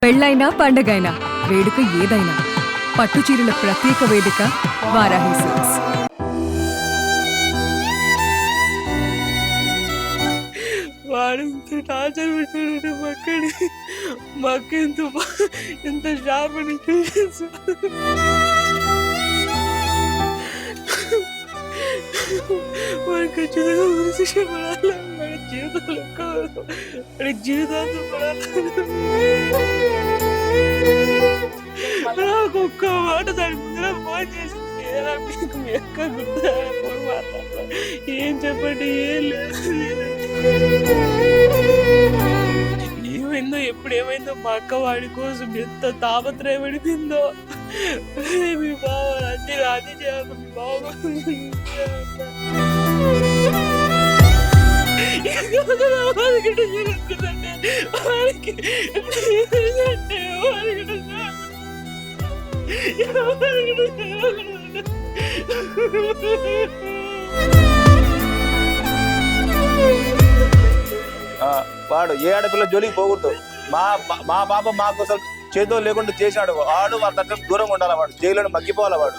పెళ్ళైనా పండగైనా వేడుక ఏదైనా పట్టు చీరల ప్రత్యేక వేదిక వారాహి సిల్క్స్. వాడు ఇంత టార్చర్ పెట్టాడు మక్కడి మక్క ఎంత షార్ప్ అని తెలుసు. వాడు ఖచ్చితంగా ఉరిశిక్ష పడాలి. వాడి జీవితంలో వాడి జీవితాంతం పడాలి. నాకు ఒక్క మాట దాని ముందర ఫోన్ చేసింది, మీకు మీ అక్క గుర్తు ఫోన్ మాట్లాడతా ఏం చెప్పండి, ఏం లేదు ఏమైందో ఎప్పుడు ఏమైందో మా అక్క వాడి కోసం ఎంత తాపత్రయపడిపోయిందో. మీ బావ అన్ని రాజీ చేయాలి, మీ బావ వాడు ఏ ఆడపిల్ల జోలికి పోకూడదు. మా పాప మా కోసం చేతో లేకుండా చేశాడు వాడు. వాళ్ళ దగ్గర దూరంగా ఉండాలి. వాడు జైల్లో మగ్గిపోవాలి. వాడు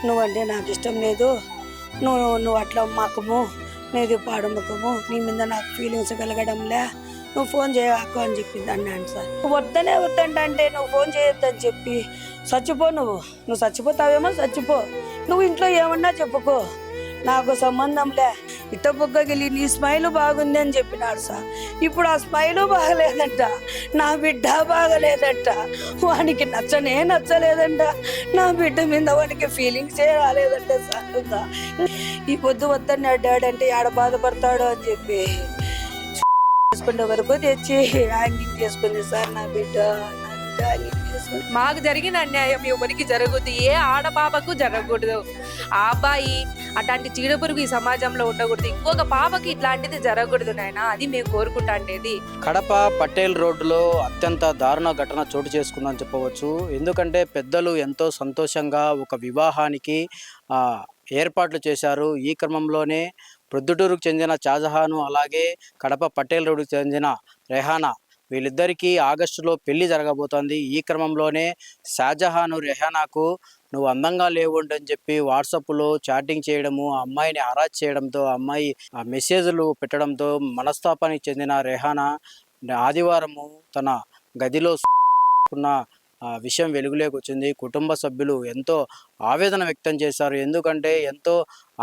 నువ్వంటే నాకు ఇష్టం లేదు, నువ్వు అట్లా మక్కము, నేది పాడమ్మకము, నీ మీద నాకు ఫీలింగ్స్ కలగడంలే, నువ్వు ఫోన్ చేయకు అని చెప్పింది అన్నాను సార్. వద్దంటే నువ్వు ఫోన్ చేయొద్దని చెప్పి చచ్చిపో, నువ్వు చచ్చిపోతావేమో చచ్చిపో, నువ్వు ఇంట్లో ఏమన్నా చెప్పుకో, నాకు సంబంధంలే, ఇట్ట బుగ్గగిలి నీ స్మైల్ బాగుంది అని చెప్పినాడు సార్. ఇప్పుడు ఆ స్మైలు బాగలేదంట, నా బిడ్డ బాగలేదంట, వానికి నచ్చలేదంట, నా బిడ్డ మీద వానికి ఫీలింగ్స్ రాలేదంట సార్. ఈ పొద్దు వద్దని డాడీ అంటే ఆడ బాధపడతాడు అని చెప్పి చేసుకునే వరకు తెచ్చి హ్యాంగింగ్ చేసుకుంది సార్. నా బిడ్డ మాకు జరిగిన అన్యాయం ఎవరికి జరగదు, ఏ ఆడపాపకు జరగకూడదు. ఆ అబ్బాయి అట్లాంటి చీడపురుగు ఈ సమాజంలో ఉండకూడదు, ఇంకొక పాపకి ఇట్లాంటిది జరగకూడదు నాయన, అది మేము కోరుకుంటాండేది. కడప పటేల్ రోడ్డులో అత్యంత దారుణ ఘటన చోటు చేసుకుందని చెప్పవచ్చు. ఎందుకంటే పెద్దలు ఎంతో సంతోషంగా ఒక వివాహానికి ఏర్పాట్లు చేశారు. ఈ క్రమంలోనే ప్రొద్దుటూరుకు చెందిన షాజహాను, అలాగే కడప పటేల్ రోడ్డుకు చెందిన రెహానా, వీళ్ళిద్దరికీ ఆగస్టులో పెళ్లి జరగబోతోంది. ఈ క్రమంలోనే షాజహాను రెహానాకు నువ్వు అందంగా లేవుండని చెప్పి వాట్సాప్లో చాటింగ్ చేయడము, ఆ అమ్మాయిని హరాజ్ చేయడంతో, అమ్మాయి మెసేజ్లు పెట్టడంతో మనస్తాపానికి చెందిన రెహానా ఆదివారము తన గదిలో ఉన్న విషయం వెలుగులోకి వచ్చింది. కుటుంబ సభ్యులు ఎంతో ఆవేదన వ్యక్తం చేశారు. ఎందుకంటే ఎంతో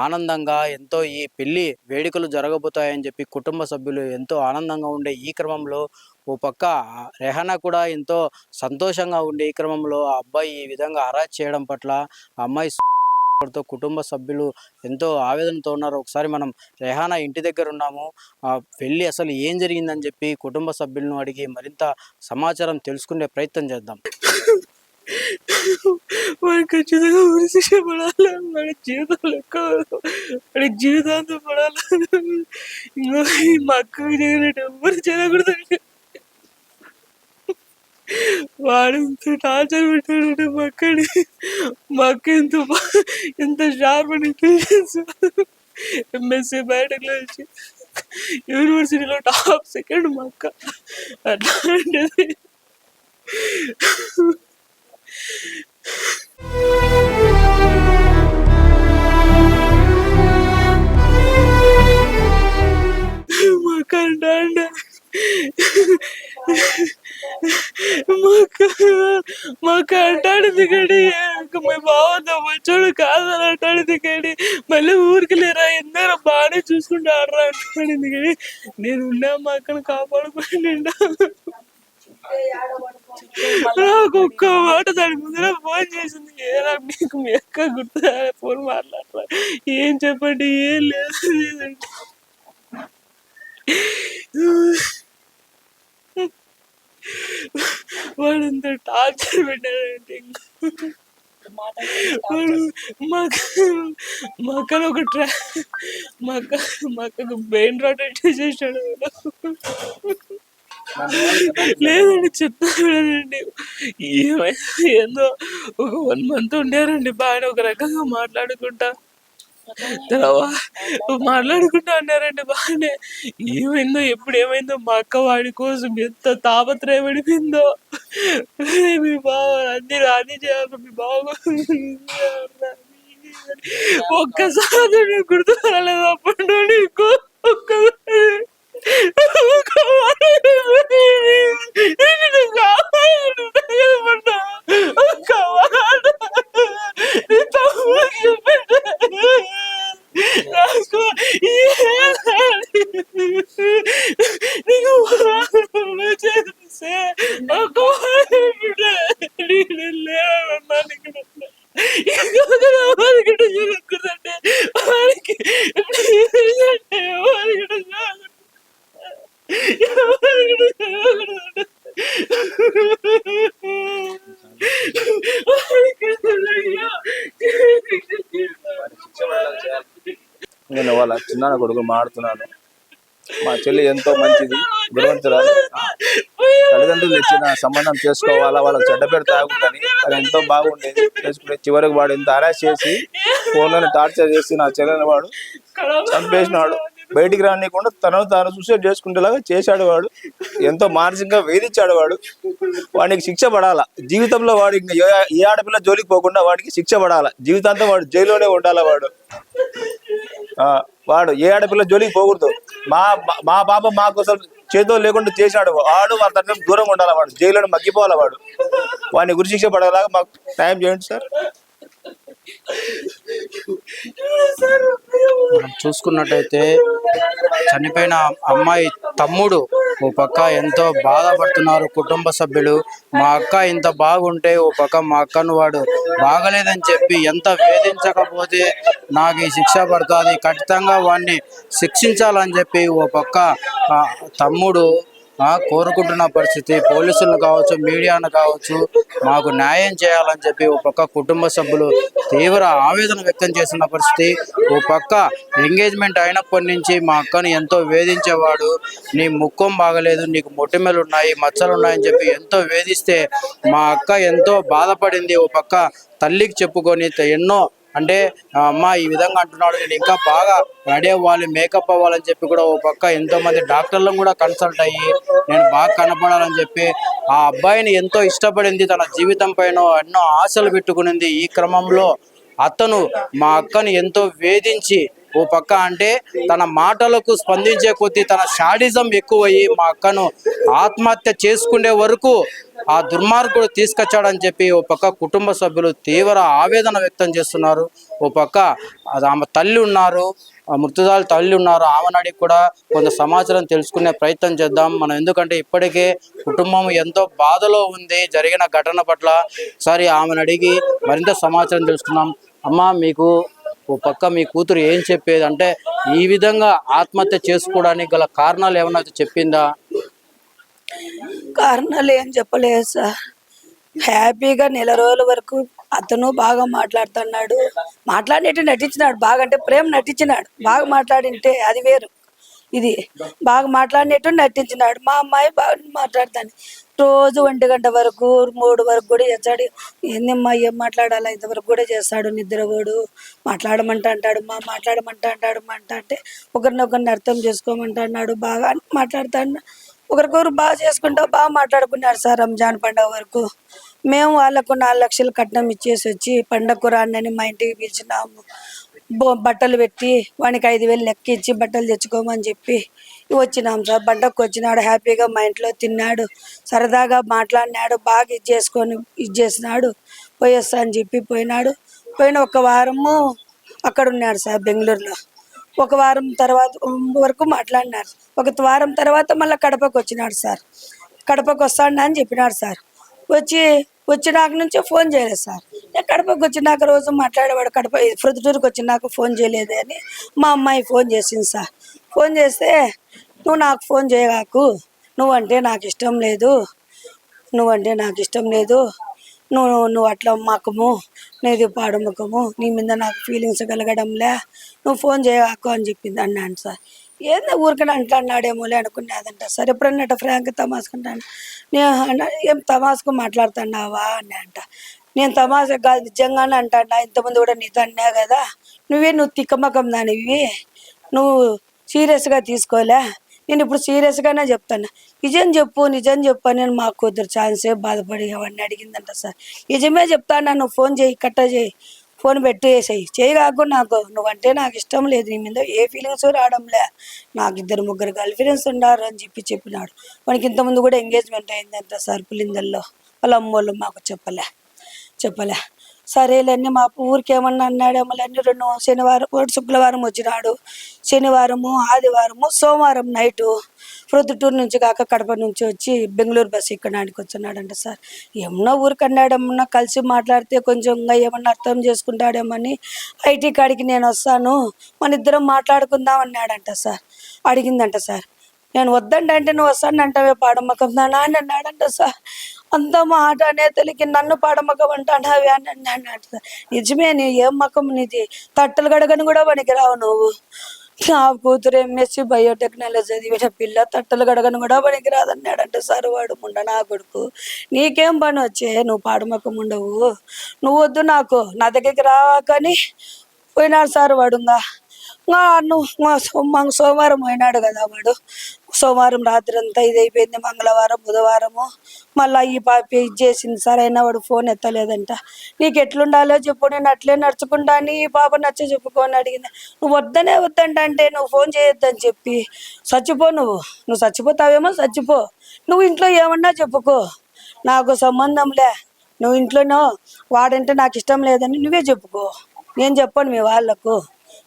ఆనందంగా, ఎంతో ఈ పెళ్లి వేడుకలు జరగబోతాయని చెప్పి కుటుంబ సభ్యులు ఎంతో ఆనందంగా ఉండే ఈ క్రమంలో ఓ పక్క రెహానా కూడా ఎంతో సంతోషంగా ఉండే ఈ క్రమంలో ఆ అబ్బాయి ఈ విధంగా హరాజ్ చేయడం పట్ల ఆ అమ్మాయి కుటుంబ సభ్యులు ఎంతో ఆవేదనతో ఉన్నారు. ఒకసారి మనం రెహానా ఇంటి దగ్గర ఉన్నాము. వెళ్ళి అసలు ఏం జరిగిందని చెప్పి కుటుంబ సభ్యులను అడిగి మరింత సమాచారం తెలుసుకునే ప్రయత్నం చేద్దాం. వాడు ఖచ్చితంగా ఉరిశిక్ష పడాలి. వాడి జీవితంలో వాడి జీవితాంతం పడాలి. ఇంకా మా అక్కకి జరిగినట్టు ఎవరు జరగకూడదు. వాడు ఇంత టార్చర్ పెట్టాడు మక్కడి మక్క ఎంత షార్ప్ అని తెలుసు. ఎంఎస్సీ బయటకు వచ్చి యూనివర్సిటీలో టాప్ సెకండ్ మక్క అట్లాంటిది. మక్క అంటాండ మాకు అంటాడింది గడి, మీ బావతో మంచోడు కాదని అంటాడింది గడి, మళ్ళీ ఊరికి లేరా ఎందరో బాగానే చూసుకుంటారా అంటాడింది గడి. నేను ఉన్నా మా అక్కను కాపాడుకుంటా. నాకు ఒక్క మాట దాని ముందర ఫోన్ చేసింది, మీకు మీ అక్క గుర్తు ఫోన్ మాట్లాడరా ఏం చెప్పండి, ఏం లేదు. వాడు అంత టార్చర్ పెట్టాడంటే వాడు మా అక్కను ఒక మా అక్కకు బ్రెయిన్ రాట్ చేసాడు. లేదండి చెప్తానండి, ఏందో ఒక 1 month ఉండారండి బాగానే ఒక రకంగా మాట్లాడుకుంటా అన్నారండి బాగానే. ఏమైందో ఎప్పుడు ఏమైందో మా అక్క వాడి కోసం ఎంత తాపత్రయపడిపోయిందో. మీ బావ అన్ని రాని చేయాలి మీ బావ ఒక్కసారి నీకు గుర్తు రాలేదు అప్పుడు నీకు ఒక్కసారి నేను వాళ్ళ చిన్న కొడుకు మాడుతున్నాను. మా చెల్లి ఎంతో మంచిది, గుణవంతురాలు. తల్లిదండ్రులు ఇచ్చిన సంబంధం చేసుకోవాలా, వాళ్ళకి చెడ్డ పేరు తాగుందని అది ఎంతో బాగుండేది. చేసుకుంటే చివరికి వాడు ఇంత అరెస్ట్ చేసి ఫోన్లను టార్చర్ చేసి నా చెల్లెని వాడు చంపేసినాడు. బయటికి రానికుండా తనను తాను సూసైడ్ చేసుకునేలాగా చేశాడు. వాడు ఎంతో మానసికంగా వేధించాడు. వాడికి శిక్ష పడాలా జీవితంలో. వాడు ఇంకా ఏ ఆడపిల్ల జోలికి పోకుండా వాడికి శిక్ష పడాలా జీవితాంతం. వాడు జైల్లోనే ఉండాలా. వాడు ఏ ఆడపిల్ల జోలికి పోకూడదు. మా పాప మా కోసం చేతో లేకుండా చేశాడు. వాడు వాళ్ళ తండ్రి దూరంగా ఉండాలి. వాడు జైల్లో మగ్గిపోవాలి. వాడిని గురి శిక్ష పడేలాగా మాకు న్యాయం చేయండి సార్. మనం చూసుకున్నట్టయితే చనిపోయిన అమ్మాయి తమ్ముడు ఓ పక్క ఎంతో బాధపడుతున్నారు కుటుంబ సభ్యులు. మా అక్క ఇంత బాగుంటే ఓ పక్క మా అక్కను వాడు బాగలేదని చెప్పి ఎంత వేధించకపోతే నాకు ఈ శిక్ష పడుతుంది, ఖచ్చితంగా వాడిని శిక్షించాలని చెప్పి ఓ పక్క తమ్ముడు కోరుకుంటున్న పరిస్థితి. పోలీసులను కావచ్చు, మీడియాను కావచ్చు, మాకు న్యాయం చేయాలని చెప్పి ఓ పక్క కుటుంబ సభ్యులు తీవ్ర ఆవేదన వ్యక్తం చేస్తున్న పరిస్థితి. ఓ పక్క ఎంగేజ్మెంట్ అయినప్పటి నుంచి మా అక్కను ఎంతో వేధించేవాడు. నీ ముఖం బాగలేదు, నీకు మొటిమలు ఉన్నాయి, మచ్చలు ఉన్నాయని చెప్పి ఎంతో వేధిస్తే మా అక్క ఎంతో బాధపడింది. ఓ పక్క తల్లికి చెప్పుకొని ఎన్నో అంటే అమ్మ ఈ విధంగా అంటున్నాడు, నేను ఇంకా బాగా రెడీ అవ్వాలి, మేకప్ అవ్వాలని చెప్పి కూడా ఓ పక్క ఎంతో మంది డాక్టర్లను కూడా కన్సల్ట్ అయ్యి నేను బాగా కనపడాలని చెప్పి ఆ అబ్బాయిని ఎంతో ఇష్టపడింది. తన జీవితం పైన ఎన్నో ఆశలు పెట్టుకునింది. ఈ క్రమంలో అతను మా అక్కని ఎంతో వేధించి ఓ పక్క అంటే తన మాటలకు స్పందించే కొద్దీ తన షాడిజం ఎక్కువయ్యి మా అక్కను ఆత్మహత్య చేసుకునే వరకు ఆ దుర్మార్గుడు తీసుకొచ్చాడని చెప్పి ఓ పక్క కుటుంబ సభ్యులు తీవ్ర ఆవేదన వ్యక్తం చేస్తున్నారు. ఓ పక్క ఆమె తల్లి ఉన్నారు, మృతురాలు తల్లి ఉన్నారు. ఆమెను అడిగి కూడా కొంత సమాచారం తెలుసుకునే ప్రయత్నం చేద్దాం మనం. ఎందుకంటే ఇప్పటికే కుటుంబం ఎంతో బాధలో ఉంది జరిగిన ఘటన పట్ల. ఒకసారి ఆమెను అడిగి మరింత సమాచారం తెలుసుకున్నాం. అమ్మ, మీకు ఓ పక్క మీ కూతురు ఏం చెప్పేది అంటే ఈ విధంగా ఆత్మహత్య చేసుకోవడానికి గల కారణాలు ఏమన్నా చెప్పిందా? కారణాలు ఏం చెప్పలేదు సార్. హ్యాపీగా నెల రోజుల వరకు అతను బాగా మాట్లాడుతున్నాడు. మాట్లాడినట్టు నటించినాడు. బాగా అంటే ప్రేమ నటించినాడు. బాగా మాట్లాడింటే అది వేరు. ఇది బాగా మాట్లాడినట్టు నటించినాడు. మా అమ్మాయి బాగా మాట్లాడుతాను. రోజు 1 గంట వరకు 3 వరకు కూడా చేస్తాడు. ఏందమ్మా ఏం మాట్లాడాలా ఇంతవరకు కూడా చేస్తాడు. నిద్రపోడు. మాట్లాడమంటా అంటాడు. మాట్లాడమంటా అంటాడు. అంటే ఒకరినొకరిని అర్థం చేసుకోమంటున్నాడు. బాగా మాట్లాడుతాడు. ఒకరికొకరు బాగా చేసుకుంటా బాగా మాట్లాడుకున్నారు సార్. రంజాన్ పండుగ వరకు మేము వాళ్ళకు 4 లక్షలు కట్నం ఇచ్చేసి వచ్చి పండగకు రాండి మా ఇంటికి పిలిచినాము. బట్టలు పెట్టి వానికి 5,000 లెక్క ఇచ్చి బట్టలు తెచ్చుకోమని చెప్పి వచ్చినాం సార్. పండగకు వచ్చినాడు. హ్యాపీగా మా ఇంట్లో తిన్నాడు. సరదాగా మాట్లాడినాడు. బాగా ఇది చేసినాడు. పోయేస్తా అని చెప్పి పోయినాడు. పోయిన 1 వారము అక్కడ ఉన్నాడు సార్ బెంగళూరులో. 1 వారం తర్వాత వరకు మాట్లాడినారు. 1 వారం తర్వాత మళ్ళీ కడపకు వచ్చినాడు సార్. కడపకు వస్తాడు అని చెప్పినాడు సార్. వచ్చినాక నుంచి ఫోన్ చేయలేదు సార్. కడపకు వచ్చినాక రోజు మాట్లాడేవాడు. కడప ప్రొద్దుటూరుకు వచ్చినాక ఫోన్ చేయలేదు అని మా అమ్మాయి ఫోన్ చేసింది సార్. ఫోన్ చేస్తే నువ్వు నాకు ఫోన్ చేయగాకు, నువ్వంటే నాకు ఇష్టం లేదు, నువ్వు అట్లా మకము, నీది పాడు ముఖము, నీ మీద నాకు ఫీలింగ్స్ కలగడంలే, నువ్వు ఫోన్ చేయగాకు అని చెప్పింది అన్నాను సార్. ఏందో ఊరికనే అంటున్నాడేమోలే అనుకునేదంట సార్. ఎప్పుడన్నట్టు ఫ్రాంక్ తమాసుకుంటాను. నేను ఏం తమాసుకు మాట్లాడుతున్నావా అని అంట. నేను తమాసా కాదు నిజంగానే అంటాడా. ఇంతమంది కూడా నీతో అన్నా కదా, నువ్వు తిక్కమకం దానివి, నువ్వు సీరియస్గా తీసుకోలే, నేను ఇప్పుడు సీరియస్గానే చెప్తాను. నిజం చెప్పు నిజం చెప్పు అని నేను మా కూతురు ఛాన్సే బాధపడి అవన్నీ అడిగిందంట సార్. నిజమే చెప్తాను, నువ్వు ఫోన్ చేయి, కట్ట చేయి, ఫోన్ పెట్టు, వేసేయి. చేయి కాకుండా నాకు నువ్వంటే నాకు ఇష్టం లేదు, నీ మీద ఏ ఫీలింగ్స్ రావడంలే, నాకు 2-3 గర్ల్ ఫ్రెండ్స్ ఉన్నారు అని చెప్పినాడు. వానికి ఇంతకుముందు కూడా ఎంగేజ్మెంట్ అయిందంట సార్ పులిందల్లో. వాళ్ళ అమ్మోళ్ళు మాకు చెప్పలే. సరేలేండి, మా ఊరికి ఏమన్నా అన్నాడేమోలన్నీ. 2 శనివారం, 1 శుక్రవారం వచ్చినాడు, శనివారము, ఆదివారము, సోమవారం నైటు ప్రొద్దుటూరు నుంచి కాక కడప నుంచి వచ్చి బెంగళూరు బస్సు ఎక్కడానికి వచ్చినాడంట సార్. ఏమన్నా ఊరికి అన్నాడేమన్నా, కలిసి మాట్లాడితే కొంచెం ఏమన్నా అర్థం చేసుకుంటాడేమని ఐటీ కాడికి నేను వస్తాను, మన ఇద్దరం మాట్లాడుకుందాం అన్నాడంట సార్. అడిగిందంట సార్. నేను వద్దంటే నువ్వు వస్తానంటావే పాడమ్మకం నాన్న అని అన్నాడంట సార్. అంత మాట అనే తెలికి నన్ను పాడమ్మకం అంటావే అని అన్నాడు సార్. నిజమే, నీ ఏం మకం నీది, తట్టలు గడగని కూడా పనికిరావు నువ్వు. నా కూతురు ఎంఎస్సి బయోటెక్నాలజీ చదివిన పిల్ల తట్టలు గడగని కూడా పనికిరాదన్నాడంట సార్. వాడు ముండ నా కొడుకు, నీకేం పని వచ్చే, నువ్వు పాడమకం ఉండవు, నువ్వు వద్దు నాకు, నా దగ్గరికి రావాకని పోయినాడు సార్ వాడు. సోమవారం పోయినాడు కదా వాడు. సోమవారం రాత్రి అంతా ఇది అయిపోయింది. మంగళవారం, బుధవారము మళ్ళీ ఈ పాప ఇది చేసింది సార్. అయినా వాడు ఫోన్ ఎత్తలేదంట. నీకు ఎట్లుండాలో చెప్పు, నేను అట్లే నడుచుకుంటా అని ఈ పాప నచ్చ చెప్పుకొని అడిగింది. నువ్వు వద్దంటే నువ్వు ఫోన్ చేయొద్దని చెప్పి చచ్చిపో, నువ్వు చచ్చిపోతావేమో చచ్చిపో, నువ్వు ఇంట్లో ఏమన్నా చెప్పుకో, నాకు సంబంధంలే, నువ్వు ఇంట్లోనో వాడంటే నాకు ఇష్టం లేదని నువ్వే చెప్పుకో, నేను చెప్పను మీ వాళ్ళకు,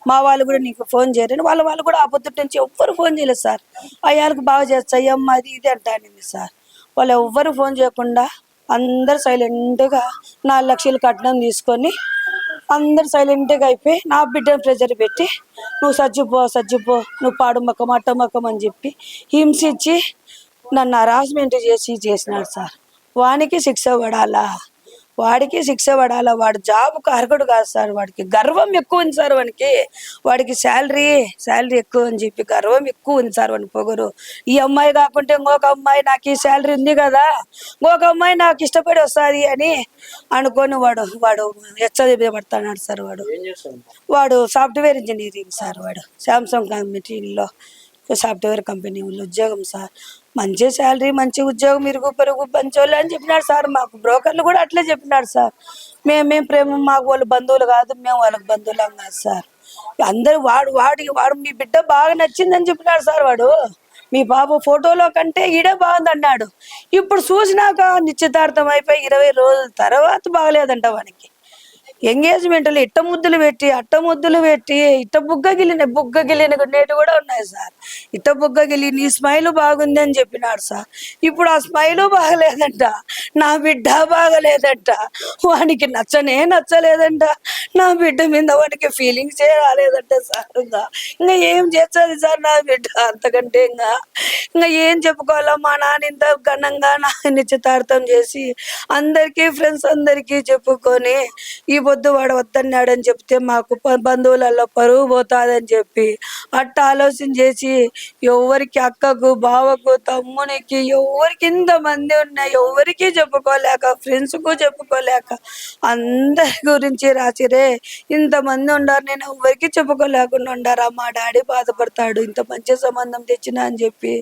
మా వాళ్ళు కూడా నీకు ఫోన్ చేయరని. వాళ్ళు కూడా ఆ పొద్దుటి నుంచి ఎవ్వరు ఫోన్ చేయలేదు సార్. అయ్యాలకు బాగా చేస్తాయి అమ్మ అది ఇది అంటానింది సార్. వాళ్ళు ఎవ్వరు ఫోన్ చేయకుండా అందరు సైలెంట్గా 4 లక్షలు కట్నం తీసుకొని అందరు సైలెంట్గా అయిపోయి నా బిడ్డను ప్రెజర్ పెట్టి నువ్వు సజ్జిపో, నువ్వు పాడుమకం అట్టమకం అని చెప్పి హింసించి నన్ను హరాస్మెంట్ చేసినాడు సార్. వాడికి శిక్ష పడాలా, వాడు జాబ్కు అర్హుడు కాదు సార్. వాడికి గర్వం ఎక్కువ ఉంది సార్. వాడికి శాలరీ ఎక్కువ అని చెప్పి గర్వం ఎక్కువ ఉంది సార్. వాడిని పొగరు, ఈ అమ్మాయి కాకుంటే ఇంకొక అమ్మాయి నాకు ఈ శాలరీ ఉంది కదా, ఇంకొక అమ్మాయి నాకు ఇష్టపడి వస్తుంది అని అనుకొని వాడు హెచ్చరిపడుతున్నాడు సార్. వాడు సాఫ్ట్వేర్ ఇంజనీరింగ్ సార్. వాడు శాంసంగ్ కంపెనీలో సాఫ్ట్వేర్ కంపెనీ ఉద్యోగం సార్. మంచి శాలరీ, మంచి ఉద్యోగం, ఇరుగు పొరుగు పంచోళ్ళు అని చెప్పినాడు సార్. మాకు బ్రోకర్లు కూడా అట్లే చెప్పినాడు సార్. మేమేం ప్రేమ, మాకు వాళ్ళు బంధువులు కాదు, మేము వాళ్ళకి బంధువులం కాదు సార్. అందరూ వాడు మీ బిడ్డ బాగా నచ్చిందని చెప్పినాడు సార్. వాడు మీ పాప ఫోటోలో కంటే ఈడే బాగుంది అన్నాడు. ఇప్పుడు చూసినాక నిశ్చితార్థం అయిపోయి 20 రోజుల తర్వాత బాగలేదంట వానికి. ఎంగేజ్మెంట్లు ఇట్ట ముద్దులు పెట్టి ఇట్ట బుగ్గగిలిన నేటి కూడా ఉన్నాయి సార్. ఇట్ట బుగ్గగిలి నీ స్మైల్ బాగుంది అని చెప్పినాడు సార్. ఇప్పుడు ఆ స్మైలు బాగలేదంట, నా బిడ్డ బాగలేదంట, వానికి నచ్చలేదంట, నా బిడ్డ మీద వానికి ఫీలింగ్స్ రాలేదంట సార్. ఇంకా ఏం చేస్తుంది సార్ నా బిడ్డ, అంతకంటే ఇంకా ఏం చెప్పుకోవాలా. మా నాన్న ఇంత ఘనంగా నా నిశ్చితార్థం చేసి అందరికీ ఫ్రెండ్స్ అందరికీ చెప్పుకొని ఈ పొద్దు వాడు వద్దన్నాడని చెప్తే మాకు బంధువులలో పరువు పోతాదని చెప్పి అట్ట ఆలోచన చేసి ఎవరికి, అక్కకు, బావకు, తమ్మునికి, ఎవరికి ఇంతమంది ఉన్నాయి, ఎవరికి చెప్పుకోలేక, ఫ్రెండ్స్కు చెప్పుకోలేక అందరి గురించి రాసిరే. ఇంతమంది ఉండారు, నేను ఎవరికి చెప్పుకోలేకుండా ఉండారా, మా డాడీ బాధపడతాడు, ఇంత మంచి సంబంధం తెచ్చినా అని చెప్పి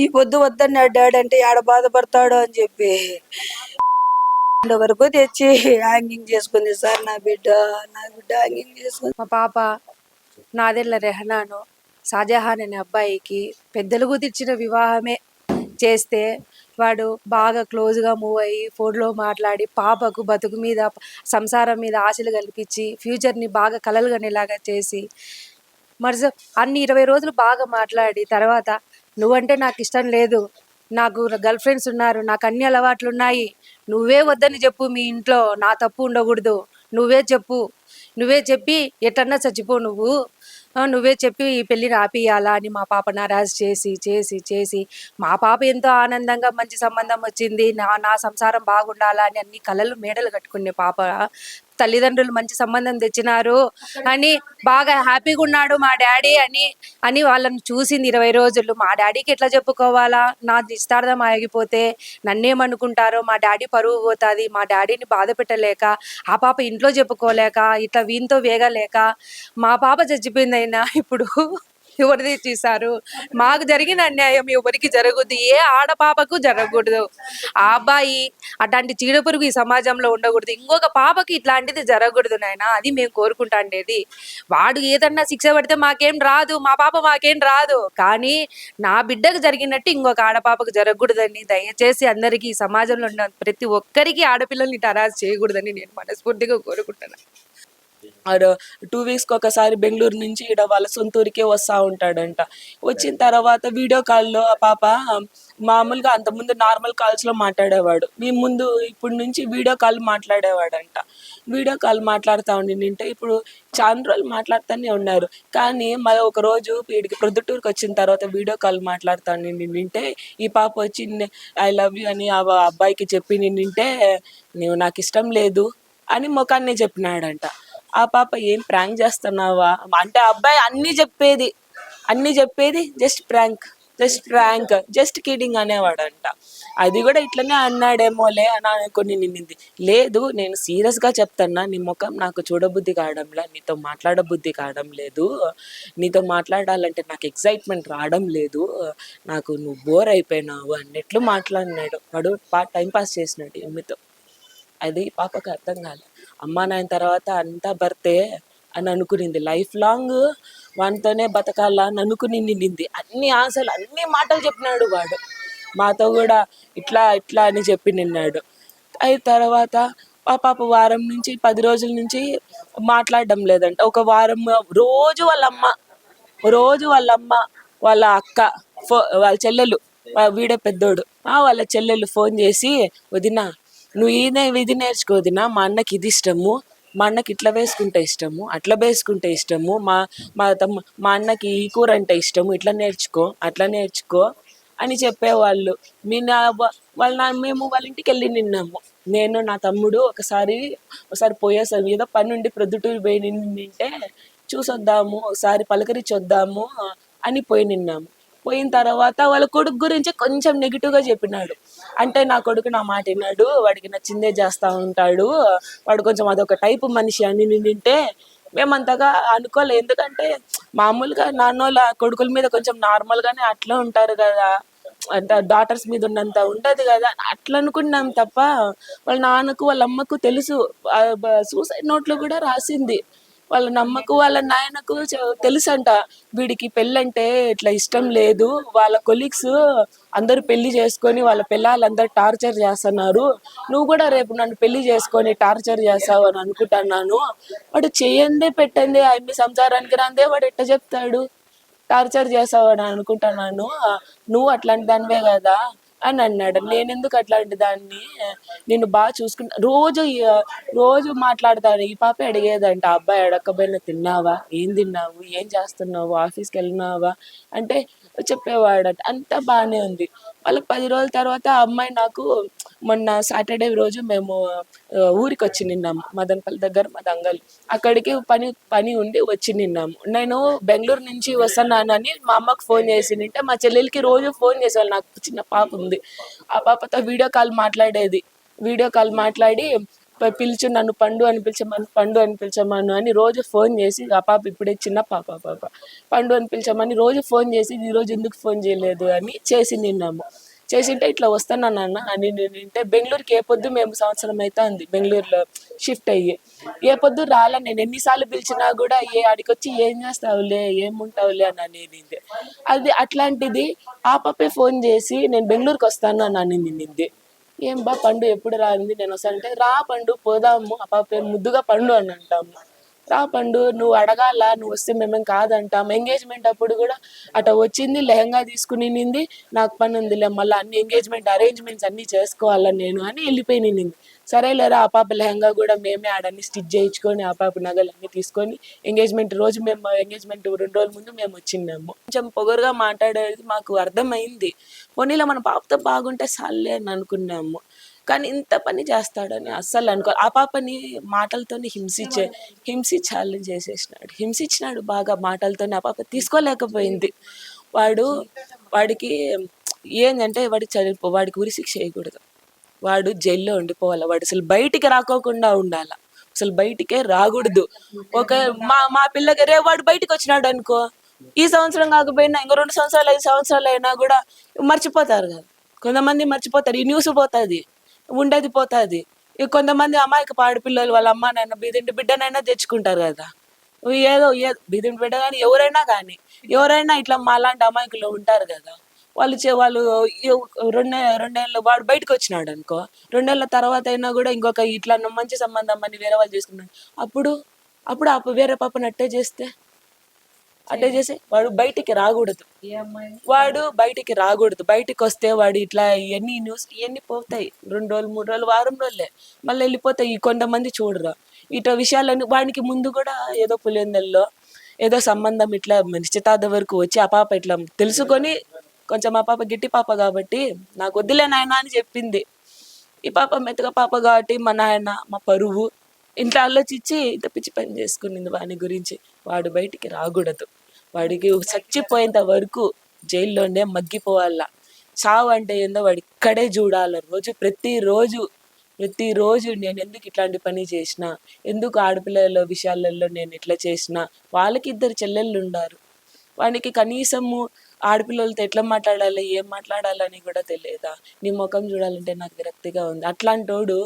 ఈ పొద్దు వద్దన్నాడు డాడీ అంటే ఆడ బాధపడతాడు అని చెప్పి వరకు తెచ్చి హ్యాంగింగ్ చేసుకుంది సార్. నా బిడ్డ హ్యాంగింగ్ చేసుకుంది. మా పాప నాదెళ్ళ రెహనాను షాజహాన్ అనే అబ్బాయికి పెద్దలు కుదిర్చిన వివాహమే చేస్తే వాడు బాగా క్లోజ్గా మూవ్ అయ్యి ఫోన్లో మాట్లాడి పాపకు బతుకు మీద, సంసారం మీద ఆశలు కల్పించి ఫ్యూచర్ని బాగా కలలుగనేలాగా చేసి అన్ని 20 రోజులు బాగా మాట్లాడి తర్వాత నువ్వంటే నాకు ఇష్టం లేదు, నాకు గర్ల్ ఫ్రెండ్స్ ఉన్నారు, నాకు అన్ని అలవాట్లు ఉన్నాయి, నువ్వే వద్దని చెప్పు, మీ ఇంట్లో నా తప్పు ఉండకూడదు, నువ్వే చెప్పి ఎట్టన్నా చచ్చిపో, నువ్వే చెప్పి ఈ పెళ్ళిని ఆపియాలా అని మా పాప నారాజు చేసి మా పాప ఎంతో ఆనందంగా మంచి సంబంధం వచ్చింది, నా సంసారం బాగుండాలా అని అన్ని కలలు మేడలు కట్టుకునే పాప తల్లిదండ్రులు మంచి సంబంధం తెచ్చినారు అని బాగా హ్యాపీగా ఉన్నాడు మా డాడీ అని వాళ్ళని చూసింది 20 రోజులు. మా డాడీకి ఎట్లా చెప్పుకోవాలా, నా నిశ్చితార్థం ఆగిపోతే నన్నేమనుకుంటారో, మా డాడీ పరువు పోతుంది, మా డాడీని బాధ పెట్టలేక, ఆ పాప ఇంట్లో చెప్పుకోలేక, ఇట్లా వీనితో వేగలేక మా పాప చచ్చిపోయిందైనా ఇప్పుడు ఎవరు తెచ్చిస్తారు? మాకు జరిగిన అన్యాయం ఎవరికి జరగదు, ఏ ఆడపాపకు జరగకూడదు. ఆ అబ్బాయి అట్లాంటి చీడపురుగు ఈ సమాజంలో ఉండకూడదు, ఇంకొక పాపకి ఇట్లాంటిది జరగకూడదు నాయన. అది మేము కోరుకుంటాండేది. వాడు ఏదన్నా శిక్ష పడితే మాకేం రాదు, మా పాప మాకేం రాదు, కానీ నా బిడ్డకు జరిగినట్టు ఇంకొక ఆడపాపకు జరగకూడదని దయచేసి అందరికీ, ఈ సమాజంలో ఉన్న ప్రతి ఒక్కరికి ఆడపిల్లల్ని తరాజు చేయకూడదని నేను మనస్ఫూర్తిగా కోరుకుంటున్నాను. ఆడ 2 వీక్స్కి ఒకసారి బెంగళూరు నుంచి ఈడ వాళ్ళ సొంత ఊరికే వస్తూ ఉంటాడంట. వచ్చిన తర్వాత వీడియో కాల్లో ఆ పాప మామూలుగా అంతకుముందు నార్మల్ కాల్స్లో మాట్లాడేవాడు, మీ ముందు ఇప్పుడు నుంచి వీడియో కాల్ మాట్లాడేవాడంట. వీడియో కాల్ మాట్లాడుతూ ఉండింటే ఇప్పుడు చాలా రోజులు మాట్లాడుతూనే ఉన్నారు. కానీ మళ్ళీ ఒక రోజు వీడికి ప్రొద్దుటూరుకి వచ్చిన తర్వాత వీడియో కాల్ మాట్లాడుతూ నింటే ఈ పాప వచ్చి ఐ లవ్ యూ అని ఆ అబ్బాయికి చెప్పి నింటే నువ్వు నాకు ఇష్టం లేదు అని ముఖాన్ని చెప్పినాడంట. ఆ పాప ఏం ప్రాంక్ చేస్తున్నావా అంటే, అబ్బాయి అన్నీ చెప్పేది జస్ట్ ప్రాంక్ జస్ట్ కిడింగ్ అనేవాడంట. అది కూడా ఇట్లనే అన్నాడేమోలే అని అనుకుని నిన్నింది. లేదు, నేను సీరియస్గా చెప్తున్నా, నీ ముఖం నాకు చూడబుద్ధి కావడంలా, నీతో మాట్లాడబుద్ధి కావడం లేదు, నీతో మాట్లాడాలంటే నాకు ఎక్సైట్మెంట్ రావడం లేదు, నాకు నువ్వు బోర్ అయిపోయినావు అన్నట్లు మాట్లాడినాడు. వాడు టైం పాస్ చేసినాడు ఈమెతో. అది పాపకు అర్థం కాలే. అమ్మా నాయన తర్వాత అంతా భర్తే అని అనుకునింది, లైఫ్ లాంగ్ వానితోనే బతకాలా అని అనుకుని నిండింది. అన్ని ఆశలు అన్ని మాటలు చెప్పినాడు వాడు. మాతో కూడా ఇట్లా అని చెప్పి నిన్నాడు. అయిన తర్వాత ఆ పాప వారం నుంచి 10 రోజుల నుంచి మాట్లాడడం లేదంట. ఒక వారం రోజు వాళ్ళ అమ్మ వాళ్ళ అక్క వాళ్ళ చెల్లెలు, వీడే పెద్దోడు, వాళ్ళ చెల్లెలు ఫోన్ చేసి, వదినా నువ్వు ఇది నేర్చుకో వదినా, మా అన్నకి ఇది ఇష్టము, మా అన్నకి ఇట్లా వేసుకుంటే ఇష్టము, అట్లా వేసుకుంటే ఇష్టము, మా అన్నకి ఈ కూర అంటే ఇష్టము, ఇట్లా నేర్చుకో అట్లా నేర్చుకో అని చెప్పేవాళ్ళు. మేము వాళ్ళ ఇంటికి వెళ్ళి నిన్నాము, నేను నా తమ్ముడు ఒకసారి పోయేసాము, ఏదో పని ఉండి ప్రొద్దుటూరు పోయి నింటే చూసొద్దాము, ఒకసారి పలకరించి వద్దాము అని పోయి నిన్నాము. పోయిన తర్వాత వాళ్ళ కొడుకు గురించి కొంచెం నెగిటివ్గా చెప్పినాడు. అంటే నా కొడుకు నా మాట విన్నాడు, వాడికి నచ్చిందే చేస్తూ ఉంటాడు, వాడు కొంచెం అదొక టైపు మనిషి అని నింటే మేమంతగా అనుకోలే. ఎందుకంటే మామూలుగా నాన్నోళ్ళ కొడుకుల మీద కొంచెం నార్మల్గానే అట్లా ఉంటారు కదా, అంటే డాటర్స్ మీద ఉన్నంత ఉండదు కదా, అట్లా అనుకున్నాం తప్ప వాళ్ళ నాన్నకు వాళ్ళ అమ్మకు తెలుసు. సూసైడ్ నోట్లో కూడా రాసింది. వాళ్ళ నమ్మకు వాళ్ళ నాయనకు తెలుసంట, వీడికి పెళ్ళంటే ఇట్లా ఇష్టం లేదు, వాళ్ళ కొలీగ్స్ అందరూ పెళ్లి చేసుకొని వాళ్ళ పిల్లలందరూ టార్చర్ చేస్తున్నారు, నువ్వు కూడా రేపు నన్ను పెళ్లి చేసుకొని టార్చర్ చేస్తావు అని అనుకుంటున్నాను. వాడు చేయందే పెట్టండి మీ సంసారానికి రాందే వాడు ఎట్ట చెప్తాడు, టార్చర్ చేస్తావు అని అనుకుంటున్నాను, నువ్వు అట్లాంటి దానివే కదా అని అన్నాడు. నేనెందుకు అట్లాంటి దాన్ని, నేను బాగా చూసుకుంటా, రోజు మాట్లాడతాను. ఈ పాప అడిగేదంట, అబ్బాయి అడగకపోయినా తిన్నావా, ఏం తిన్నావు, ఏం చేస్తున్నావు, ఆఫీస్కి వెళ్ళినావా అంటే చెప్పేవాడట. అంతా బాగానే ఉంది. వాళ్ళకి 10 రోజుల తర్వాత ఆ అమ్మాయి నాకు మొన్న సాటర్డే రోజు మేము ఊరికి వచ్చి నిన్నాము, మదనపల్లి దగ్గర మా దంగలు, అక్కడికి పని ఉండి వచ్చి నిన్నాము. నేను బెంగళూరు నుంచి వస్తున్నానని మా అమ్మకు ఫోన్ చేసి నింటే, మా చెల్లెలకి రోజు ఫోన్ చేసేవాళ్ళు, నాకు చిన్న పాప ఉంది, ఆ పాపతో వీడియో కాల్ మాట్లాడి పిలిచి నన్ను పండు అని పిలిచమను అని రోజు ఫోన్ చేసి, ఆ పాప ఇప్పుడే చిన్న పాప పండు అని పిలిచమని రోజు ఫోన్ చేసి, ఈరోజు ఎందుకు ఫోన్ చేయలేదు అని చేసి నిన్నాము. చేసింటే ఇట్లా వస్తానన్నా అని నేనంటే, బెంగళూరుకి ఏ పొద్దు మేము సంవత్సరం అయితే ఉంది బెంగళూరులో షిఫ్ట్ అయ్యి, ఏ పొద్దు రాలా, నేను ఎన్నిసార్లు పిలిచినా కూడా ఆడికి వచ్చి ఏం చేస్తావులే ఏముంటావులే అని అనేది. అది అట్లాంటిది ఆ పాపే ఫోన్ చేసి నేను బెంగళూరుకి వస్తాను అని నిన్నింది. ఏం బా పండు ఎప్పుడు రాంది, నేను వస్తానంటే, రా పండు పోదాము, ఆ పాప పేరు ముద్దుగా పండు అని అంటాము, రా పండు నువ్వు అడగాల, నువ్వు వస్తే మేమేం కాదంటాం. ఎంగేజ్మెంట్ అప్పుడు కూడా అట వచ్చింది, లెహంగా తీసుకునింది, నాకు పని ఉందిలే మళ్ళీ అన్ని అరేంజ్మెంట్స్ అన్నీ చేసుకోవాలా నేను అని వెళ్ళిపోయి నింది. సరేలేరా, ఆ పాప లెహంగా కూడా మేమే ఆడన్ని స్టిచ్ చేయించుకొని ఆ పాప నగలు అన్నీ తీసుకొని ఎంగేజ్మెంట్ 2 రోజుల ముందు మేము వచ్చినాము. కొంచెం పొగరుగా మాట్లాడేది మాకు అర్థమైంది. పోనీలో మన పాపతో బాగుంటే సాల్లే అని అనుకున్నాము, కానీ ఇంత పని చేస్తాడని అస్సలు అనుకో. ఆ పాపని మాటలతోనే హింసించాలని హింసించినాడు బాగా మాటలతోనే. ఆ పాప తీసుకోలేకపోయింది. వాడికి ఏంటంటే వాడికి ఉరి శిక్ష చేయకూడదు, వాడు జైల్లో ఉండిపోవాలి, వాడు అసలు బయటికి రాకోకుండా ఉండాలి, అసలు బయటికే రాకూడదు. మా పిల్లకి వాడు బయటికి వచ్చినాడు అనుకో, ఈ సంవత్సరం కాకపోయినా ఇంకో 2 సంవత్సరాలు 5 సంవత్సరాలు అయినా కూడా మర్చిపోతారు కదా. కొంతమంది మర్చిపోతారు, ఈ న్యూస్ పోతుంది, ఉండేది పోతుంది. కొంతమంది అమాయక పాడిపిల్లలు వాళ్ళ అమ్మ నాయన బీదింటి బిడ్డనైనా తెచ్చుకుంటారు కదా. ఏదో బీదింటి బిడ్డ కానీ ఎవరైనా ఇట్లా మాలాంటి అమాయకులు ఉంటారు కదా. వాళ్ళు రెండేళ్ళు వాడు బయటకు వచ్చినాడు అనుకో, 2 ఏళ్ళ తర్వాత అయినా కూడా ఇంకొక ఇట్లా మంచి సంబంధం అని వేరే వాళ్ళు చేసుకున్నాడు. అప్పుడు వేరే పాపను అట్టే చేస్తే వాడు బయటికి రాకూడదు. బయటికి వస్తే వాడు ఇట్లా ఇవన్నీ పోతాయి. 2 రోజులు 3 రోజులు వారం రోజులే మళ్ళీ వెళ్ళిపోతాయి. కొంతమంది చూడరు ఇట్లా విషయాలన్నీ. వాడికి ముందు కూడా ఏదో పులివెందుల్లో ఏదో సంబంధం ఇట్లా నిశ్చితార్థం వరకు వచ్చి ఆ పాప ఇట్లా తెలుసుకొని, కొంచెం ఆ పాప గిట్టి పాప కాబట్టి నాకు వద్దులే నాయన అని చెప్పింది. ఈ పాప మెత్తగా పాప కాబట్టి మా నాయన మా పరువు ఇంట్లో ఆలోచించి ఇంత పిచ్చి పని చేసుకునింది వాని గురించి. వాడు బయటికి రాకూడదు. వాడికి చచ్చిపోయేంత వరకు జైల్లోనే మగ్గిపోవాల. చావు అంటే ఏందో వాడు ఇక్కడే చూడాల. ప్రతిరోజు నేను ఎందుకు ఇట్లాంటి పని చేసిన, ఎందుకు ఆడపిల్లల విషయాలలో నేను ఇట్లా చేసిన. వాళ్ళకి 2 చెల్లెళ్ళు ఉన్నారు. వానికి కనీసము ఆడపిల్లలతో ఎట్లా మాట్లాడాలి, ఏం మాట్లాడాలని కూడా తెలియదా. నీ ముఖం చూడాలంటే నాకు విరక్తిగా ఉంది. అట్లాంటోడు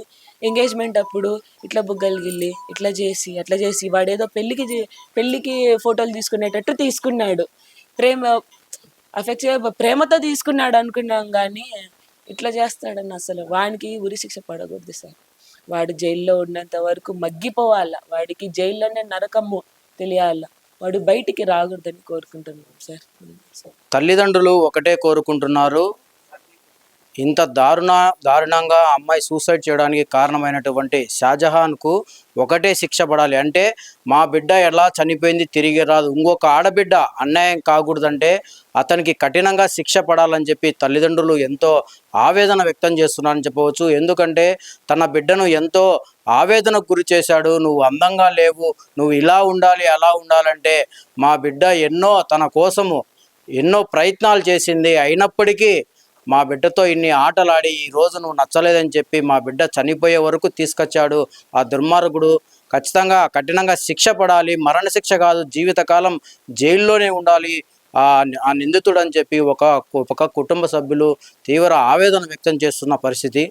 ఎంగేజ్మెంట్ అప్పుడు ఇట్లా బుగ్గలు గిల్లి ఇట్లా చేసి వాడేదో పెళ్ళికి ఫోటోలు తీసుకునేటట్టు తీసుకున్నాడు. ప్రేమతో తీసుకున్నాడు అనుకున్నాం, కానీ ఇట్లా చేస్తాడని అసలు. వానికి ఉరి శిక్ష పడకూడదు సార్. వాడు జైల్లో ఉన్నంత వరకు మగ్గిపోవాల. వాడికి జైల్లోనే నరకము తెలియాల. వాడు బయటికి రాకూడదని కోరుకుంటున్నాం సార్. తల్లిదండ్రులు ఒకటే కోరుకుంటున్నారు, ఇంత దారుణంగా అమ్మాయి సూసైడ్ చేయడానికి కారణమైనటువంటి షాజహాన్కు ఒకటే శిక్ష పడాలి. అంటే మా బిడ్డ ఎలా చనిపోయింది తిరిగి రాదు, ఇంకొక ఆడబిడ్డ అన్యాయం కాకూడదంటే అతనికి కఠినంగా శిక్ష పడాలని చెప్పి తల్లిదండ్రులు ఎంతో ఆవేదన వ్యక్తం చేస్తున్నారని చెప్పవచ్చు. ఎందుకంటే తన బిడ్డను ఎంతో ఆవేదనకు గురి చేశాడు. నువ్వు అందంగా లేవు, నువ్వు ఇలా ఉండాలి అలా ఉండాలంటే మా బిడ్డ తన కోసము ఎన్నో ప్రయత్నాలు చేసింది. అయినప్పటికీ మా బిడ్డతో ఇన్ని ఆటలాడి ఈరోజు నువ్వు నచ్చలేదని చెప్పి మా బిడ్డ చనిపోయే వరకు తీసుకొచ్చాడు. ఆ దుర్మార్గుడు ఖచ్చితంగా కఠినంగా శిక్ష పడాలి. మరణశిక్ష కాదు, జీవితకాలం జైల్లోనే ఉండాలి ఆ నిందితుడు అని చెప్పి ఒక కుటుంబ సభ్యులు తీవ్ర ఆవేదన వ్యక్తం చేస్తున్న పరిస్థితి.